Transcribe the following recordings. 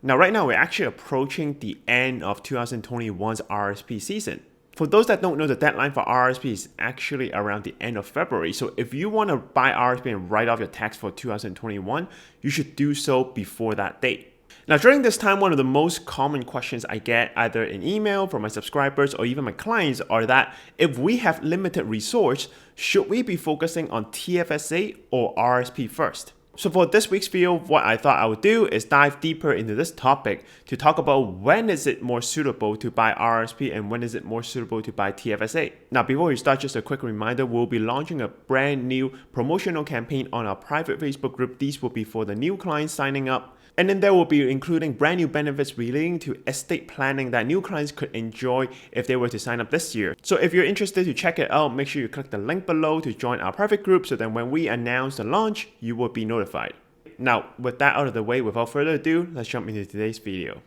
Now, right now, we're actually approaching the end of 2021's RRSP season. For those that don't know, the deadline for RRSP is actually around the end of February. So if you want to buy RRSP and write off your tax for 2021, you should do so before that date. Now, during this time, one of the most common questions I get either in email from my subscribers or even my clients are that if we have limited resource, should we be focusing on TFSA or RRSP first? So for this week's video, what I thought I would do is dive deeper into this topic to talk about when is it more suitable to buy RRSP and when is it more suitable to buy TFSA. Now, before we start, just a quick reminder, we'll be launching a brand new promotional campaign on our private Facebook group. These will be for the new clients signing up. And then there will be including brand new benefits relating to estate planning that new clients could enjoy if they were to sign up this year. So if you're interested to check it out, make sure you click the link below to join our private group so that when we announce the launch, you will be notified. Now, with that out of the way, without further ado, let's jump into today's video.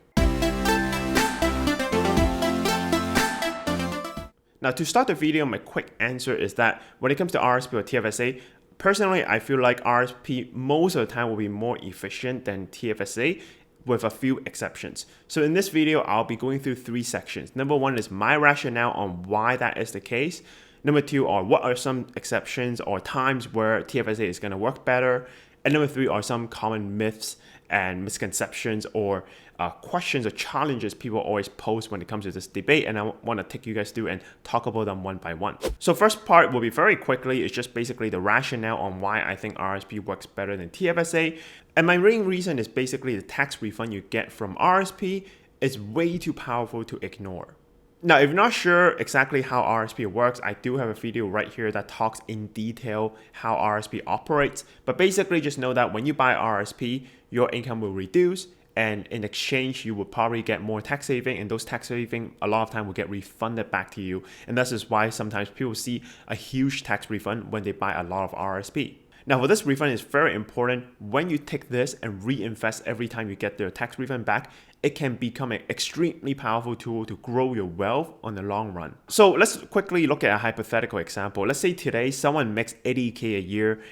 Now, to start the video, my quick answer is that when it comes to RRSP or TFSA, personally, I feel like RRSP most of the time will be more efficient than TFSA with a few exceptions. So in this video, I'll be going through three sections. Number one is my rationale on why that is the case. Number two are what are some exceptions or times where TFSA is going to work better. And number three are some common myths and misconceptions or questions or challenges people always pose when it comes to this debate, and I want to take you guys through and talk about them one by one. So first part will be very quickly, it's just basically the rationale on why I think RRSP works better than TFSA, and my main reason is basically the tax refund you get from RRSP is way too powerful to ignore. Now, if you're not sure exactly how RRSP works, I do have a video right here that talks in detail how RRSP operates. But basically, just know that when you buy RRSP, your income will reduce. And in exchange, you will probably get more tax saving. And those tax saving, a lot of time, will get refunded back to you. And this is why sometimes people see a huge tax refund when they buy a lot of RRSP. Now, for this refund, it's very important. When you take this and reinvest every time you get their tax refund back, it can become an extremely powerful tool to grow your wealth on the long run. So let's quickly look at a hypothetical example. Let's say today someone makes 80K a year.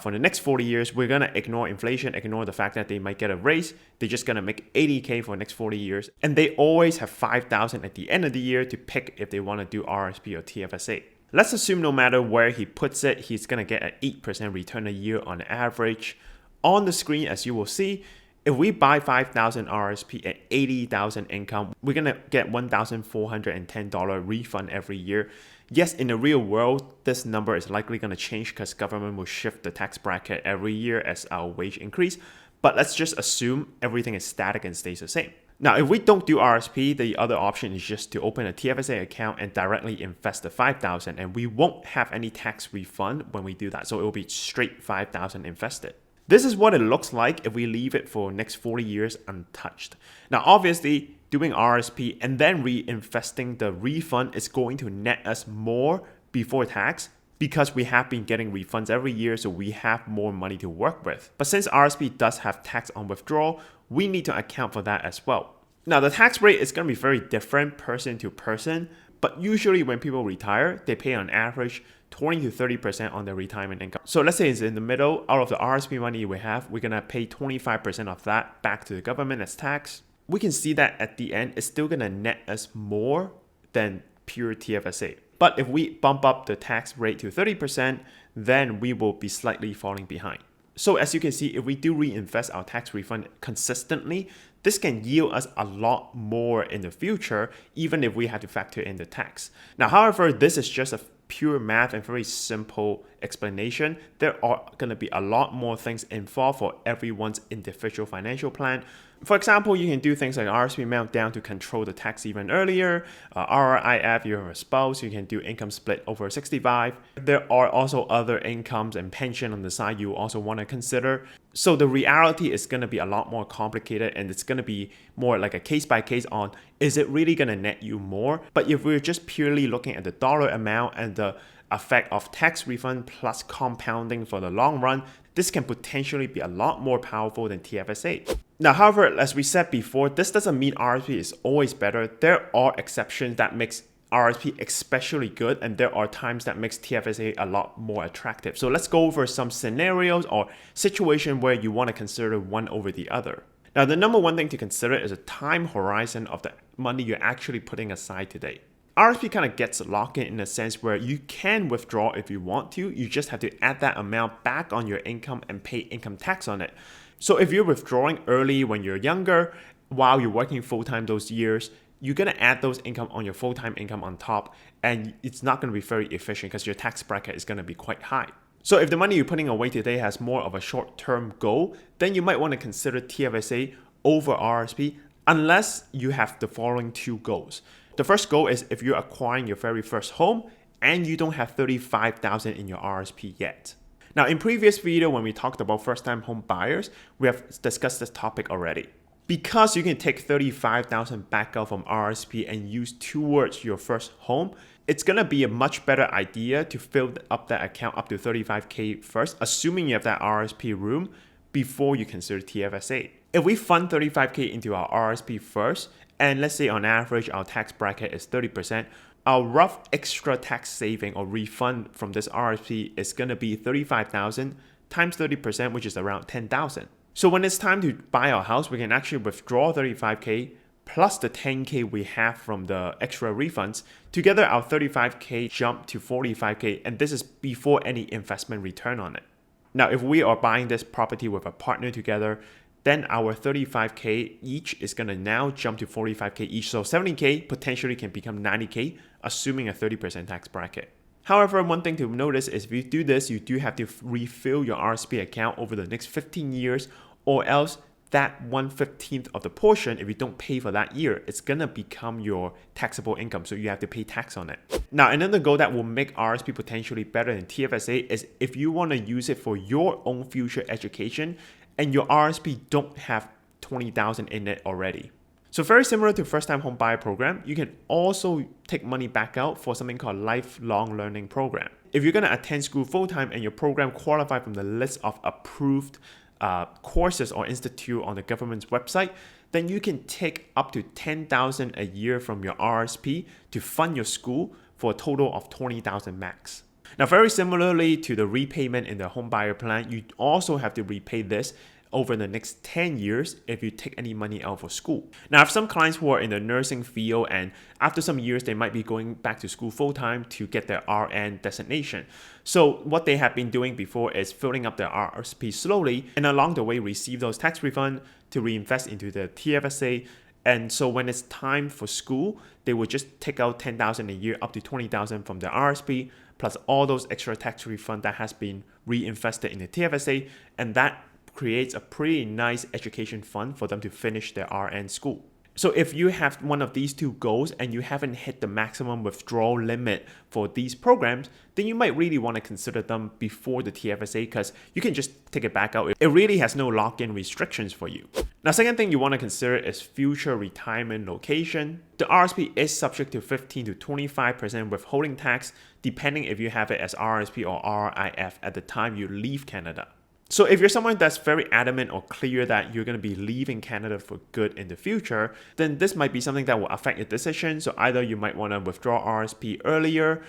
For the next 40 years, we're going to ignore inflation, ignore the fact that they might get a raise. They're just going to make 80K for the next 40 years. And they always have 5,000 at the end of the year to pick if they want to do RRSP or TFSA. Let's assume no matter where he puts it, he's going to get an 8% return a year on average. On the screen, as you will see, if we buy 5,000 RRSP at 80,000 income, we're going to get $1,410 refund every year. Yes, in the real world, this number is likely going to change because government will shift the tax bracket every year as our wage increase. But let's just assume everything is static and stays the same. Now, if we don't do RRSP, the other option is just to open a TFSA account and directly invest the 5,000, and we won't have any tax refund when we do that. So it will be straight 5,000 invested. This is what it looks like if we leave it for next 40 years untouched. Now, obviously, doing RRSP and then reinvesting the refund is going to net us more before tax because we have been getting refunds every year, so we have more money to work with. But since RRSP does have tax on withdrawal, we need to account for that as well. Now, the tax rate is going to be very different person to person, but usually when people retire, they pay on average 20 to 30% on their retirement income. So let's say it's in the middle, out of the RRSP money we have, we're gonna pay 25% of that back to the government as tax. We can see that at the end, it's still gonna net us more than pure TFSA. But if we bump up the tax rate to 30%, then we will be slightly falling behind. So as you can see, if we do reinvest our tax refund consistently, this can yield us a lot more in the future, even if we have to factor in the tax. Now, however, this is just a pure math and very simple explanation. There are going to be a lot more things involved for everyone's individual financial plan. For example, you can do things like RRSP meltdown to control the tax even earlier. RRIF, you have a spouse, you can do income split over 65. There are also other incomes and pension on the side you also want to consider. So the reality is going to be a lot more complicated, and it's going to be more like a case by case on, is it really going to net you more? But if we're just purely looking at the dollar amount and the effect of tax refund plus compounding for the long run, this can potentially be a lot more powerful than TFSA. Now, however, as we said before, this doesn't mean RRSP is always better. There are exceptions that makes RRSP especially good, and there are times that makes TFSA a lot more attractive. So let's go over some scenarios or situation where you want to consider one over the other. Now, the number one thing to consider is the time horizon of the money you're actually putting aside today. RRSP kind of gets locked in a sense where you can withdraw if you want to. You just have to add that amount back on your income and pay income tax on it. So if you're withdrawing early when you're younger, while you're working full-time those years, you're going to add those income on your full-time income on top, and it's not going to be very efficient because your tax bracket is going to be quite high. So if the money you're putting away today has more of a short-term goal, then you might want to consider TFSA over RRSP unless you have the following two goals. The first goal is if you're acquiring your very first home and you don't have $35,000 in your RRSP yet. Now, in previous video when we talked about first-time home buyers, we have discussed this topic already. Because you can take $35,000 back out from RRSP and use towards your first home, it's going to be a much better idea to fill up that account up to $35K first, assuming you have that RRSP room before you consider TFSA. If we fund $35K into our RRSP first, and let's say on average our tax bracket is 30%, our rough extra tax saving or refund from this RRSP is going to be $35,000 times 30%, which is around $10,000. So when it's time to buy our house, we can actually withdraw $35K plus the $10K we have from the extra refunds. Together, our $35K jump to $45K, and this is before any investment return on it. Now, if we are buying this property with a partner together, then our $35K each is going to now jump to $45K each. So $70K potentially can become $90K, assuming a 30% tax bracket. However, one thing to notice is if you do this, you do have to refill your RRSP account over the next 15 years, or else that 1/15 of the portion, if you don't pay for that year, it's going to become your taxable income. So you have to pay tax on it. Now, another goal that will make RRSP potentially better than TFSA is if you want to use it for your own future education and your RRSP don't have $20,000 in it already. So very similar to first-time home buyer program, you can also take money back out for something called lifelong learning program. If you're going to attend school full-time and your program qualify from the list of approved courses or institute on the government's website, then you can take up to $10,000 a year from your RRSP to fund your school for a total of $20,000 max. Now, very similarly to the repayment in the home buyer plan, you also have to repay this over the next 10 years if you take any money out for school. Now, I have some clients who are in the nursing field, and after some years, they might be going back to school full-time to get their RN designation. So what they have been doing before is filling up their RRSP slowly, and along the way, receive those tax refunds to reinvest into the TFSA. And so when it's time for school, they would just take out $10,000 a year up to $20,000 from the RRSP, plus all those extra tax refund that has been reinvested in the TFSA, and that creates a pretty nice education fund for them to finish their RN school. So if you have one of these two goals and you haven't hit the maximum withdrawal limit for these programs, then you might really want to consider them before the TFSA because you can just take it back out. It really has no lock-in restrictions for you. Now, second thing you want to consider is future retirement location. The RRSP is subject to 15 to 25% withholding tax, depending if you have it as RRSP or RRIF at the time you leave Canada. So if you're someone that's very adamant or clear that you're going to be leaving Canada for good in the future, then this might be something that will affect your decision. So either you might want to withdraw RRSP earlier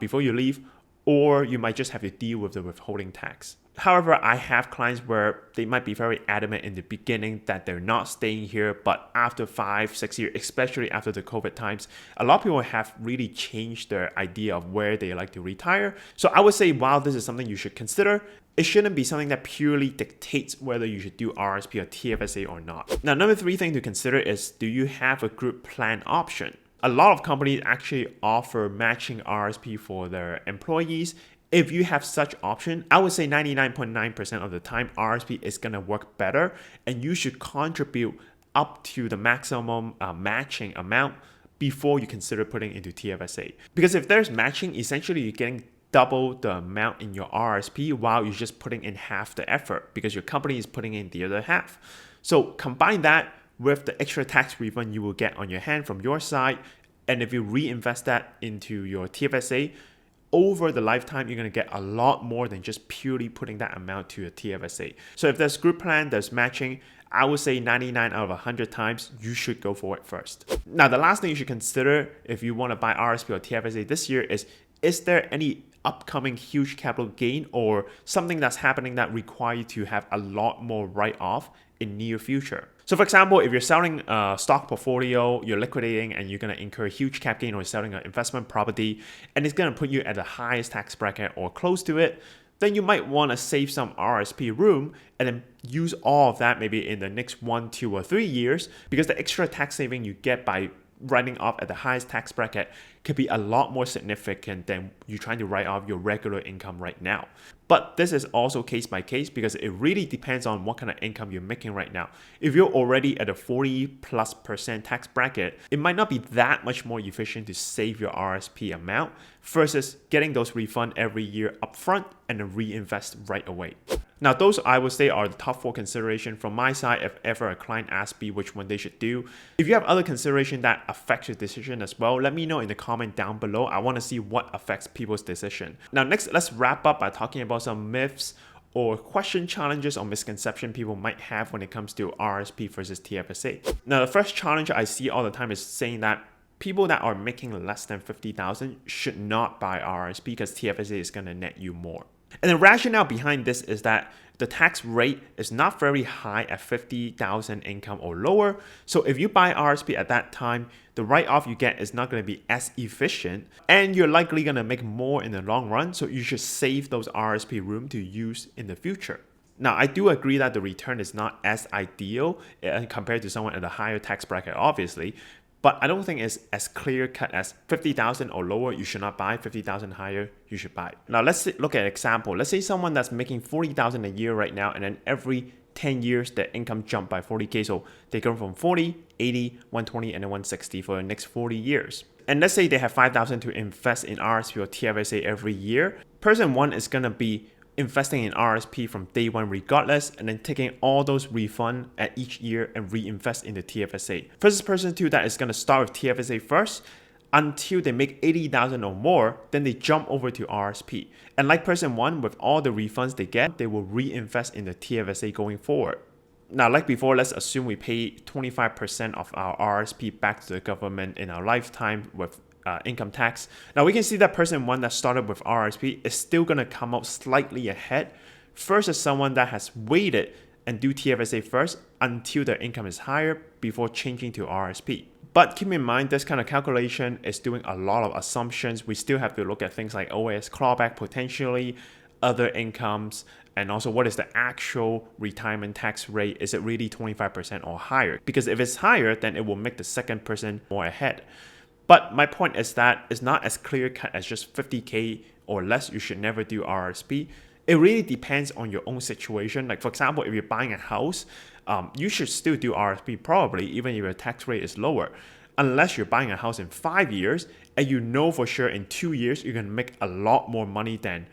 before you leave, or you might just have to deal with the withholding tax. However, I have clients where they might be very adamant in the beginning that they're not staying here, but after 5-6 years, especially after the COVID times, a lot of people have really changed their idea of where they like to retire. So I would say while this is something you should consider, it shouldn't be something that purely dictates whether you should do RRSP or TFSA or not. Now, number 3 thing to consider is, do you have a group plan option? A lot of companies actually offer matching RRSP for their employees. If you have such option, I would say 99.9% of the time, RRSP is going to work better, and you should contribute up to the maximum matching amount before you consider putting into TFSA. Because if there's matching, essentially you're getting double the amount in your RRSP while you're just putting in half the effort because your company is putting in the other half. So combine that with the extra tax refund you will get on your hand from your side, and if you reinvest that into your TFSA, over the lifetime, you're going to get a lot more than just purely putting that amount to a TFSA. So if there's group plan, there's matching, I would say 99 out of 100 times, you should go for it first. Now, the last thing you should consider if you want to buy RRSP or TFSA this year is there any upcoming huge capital gain or something that's happening that require you to have a lot more write-off in near future? So for example, if you're selling a stock portfolio, you're liquidating and you're going to incur a huge cap gain, or selling an investment property and it's going to put you at the highest tax bracket or close to it, then you might want to save some RSP room and then use all of that maybe in the next 1, 2, or 3 years, because the extra tax saving you get by writing off at the highest tax bracket could be a lot more significant than you trying to write off your regular income right now. But this is also case by case, because it really depends on what kind of income you're making right now. If you're already at a 40+% tax bracket, it might not be that much more efficient to save your RSP amount versus getting those refunds every year upfront and then reinvest right away. Now, those I would say are the top 4 considerations from my side if ever a client asks me which one they should do. If you have other consideration that affects your decision as well, let me know in the comment down below. I want to see what affects people's decision. Now, next, let's wrap up by talking about some myths or question, challenges, or misconception people might have when it comes to RSP versus TFSA. Now, the first challenge I see all the time is saying that people that are making less than $50,000 should not buy RRSP because TFSA is going to net you more. And the rationale behind this is that the tax rate is not very high at $50,000 income or lower. So if you buy RSP at that time, the write-off you get is not going to be as efficient, and you're likely going to make more in the long run. So you should save those RSP room to use in the future. Now, I do agree that the return is not as ideal compared to someone at a higher tax bracket, obviously. But I don't think it's as clear cut as 50,000 or lower, you should not buy. 50,000 higher, you should buy. Now, let's look at an example. Let's say someone that's making 40,000 a year right now, and then every 10 years, their income jumped by 40K. So they go from 40, 80, 120, and then 160 for the next 40 years. And let's say they have 5,000 to invest in RSP or TFSA every year. Person 1 is going to be investing in RSP from day 1 regardless, and then taking all those refunds at each year and reinvest in the TFSA. Versus person 2 that is going to start with TFSA first until they make 80,000 or more, then they jump over to RSP. And like person 1, with all the refunds they get, they will reinvest in the TFSA going forward. Now, like before, let's assume we pay 25% of our RSP back to the government in our lifetime with income tax. Now we can see that person 1 that started with RSP is still going to come out slightly ahead versus someone that has waited and do TFSA first until their income is higher before changing to RSP. But keep in mind, this kind of calculation is doing a lot of assumptions. We still have to look at things like OAS clawback potentially, other incomes, and also what is the actual retirement tax rate? Is it really 25% or higher? Because if it's higher, then it will make the second person more ahead. But my point is that it's not as clear cut as just 50K or less, you should never do RSP. It really depends on your own situation. Like for example, if you're buying a house, you should still do RSP probably, even if your tax rate is lower. Unless you're buying a house in 5 years and you know for sure in 2 years you're gonna make a lot more money than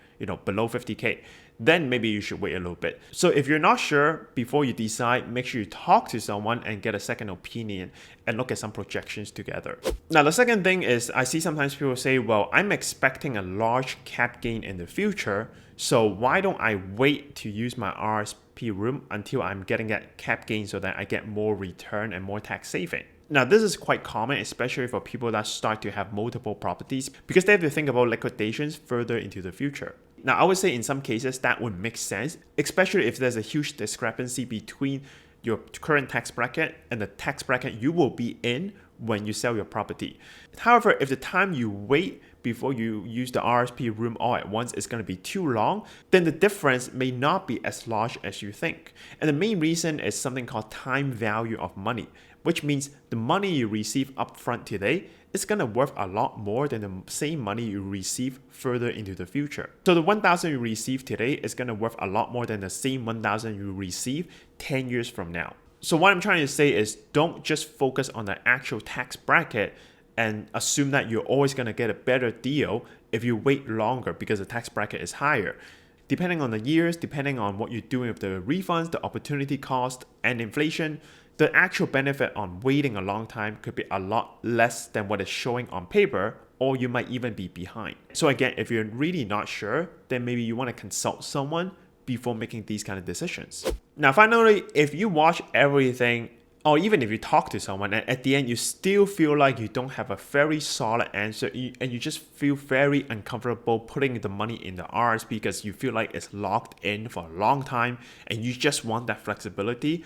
below 50K. Then maybe you should wait a little bit. So if you're not sure before you decide, make sure you talk to someone and get a second opinion and look at some projections together. Now, the second thing is I see sometimes people say, well, I'm expecting a large cap gain in the future, so why don't I wait to use my RSP room until I'm getting that cap gain so that I get more return and more tax saving? Now, this is quite common, especially for people that start to have multiple properties, because they have to think about liquidations further into the future. Now, I would say in some cases that would make sense, especially if there's a huge discrepancy between your current tax bracket and the tax bracket you will be in when you sell your property. However, if the time you wait before you use the RSP room all at once is going to be too long, then the difference may not be as large as you think. And the main reason is something called time value of money, which means the money you receive upfront today is going to worth a lot more than the same money you receive further into the future. So the 1,000 you receive today is going to worth a lot more than the same 1,000 you receive 10 years from now. So what I'm trying to say is don't just focus on the actual tax bracket and assume that you're always going to get a better deal if you wait longer because the tax bracket is higher. Depending on the years, depending on what you're doing with the refunds, the opportunity cost, and inflation, the actual benefit on waiting a long time could be a lot less than what is showing on paper, or you might even be behind. So again, if you're really not sure, then maybe you want to consult someone before making these kind of decisions. Now, finally, if you watch everything, or even if you talk to someone and at the end you still feel like you don't have a very solid answer and you just feel very uncomfortable putting the money in the RSP because you feel like it's locked in for a long time and you just want that flexibility,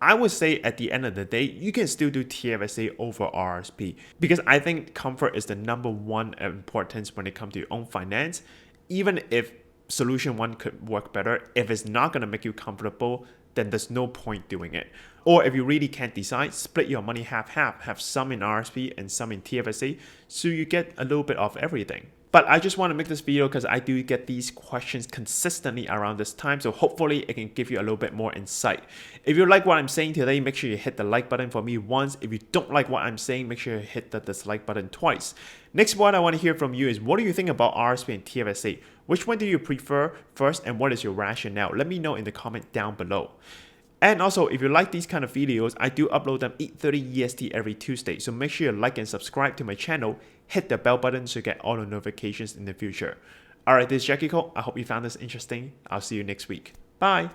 I would say at the end of the day, you can still do TFSA over RRSP because I think comfort is the number one importance when it comes to your own finance. Even if solution one could work better, if it's not going to make you comfortable, then there's no point doing it. Or if you really can't decide, split your money half-half, have some in RRSP and some in TFSA, so you get a little bit of everything. But I just want to make this video because I do get these questions consistently around this time, so hopefully it can give you a little bit more insight. If you like what I'm saying today, make sure you hit the like button for me once. If you don't like what I'm saying, make sure you hit the dislike button twice. Next one I want to hear from you is, what do you think about RRSP and TFSA? Which one do you prefer first, and what is your rationale? Let me know in the comment down below. And also, if you like these kind of videos, I do upload them 8:30 EST every Tuesday. So make sure you like and subscribe to my channel. Hit the bell button so you get all the notifications in the future. Alright, this is Jacky. I hope you found this interesting. I'll see you next week. Bye!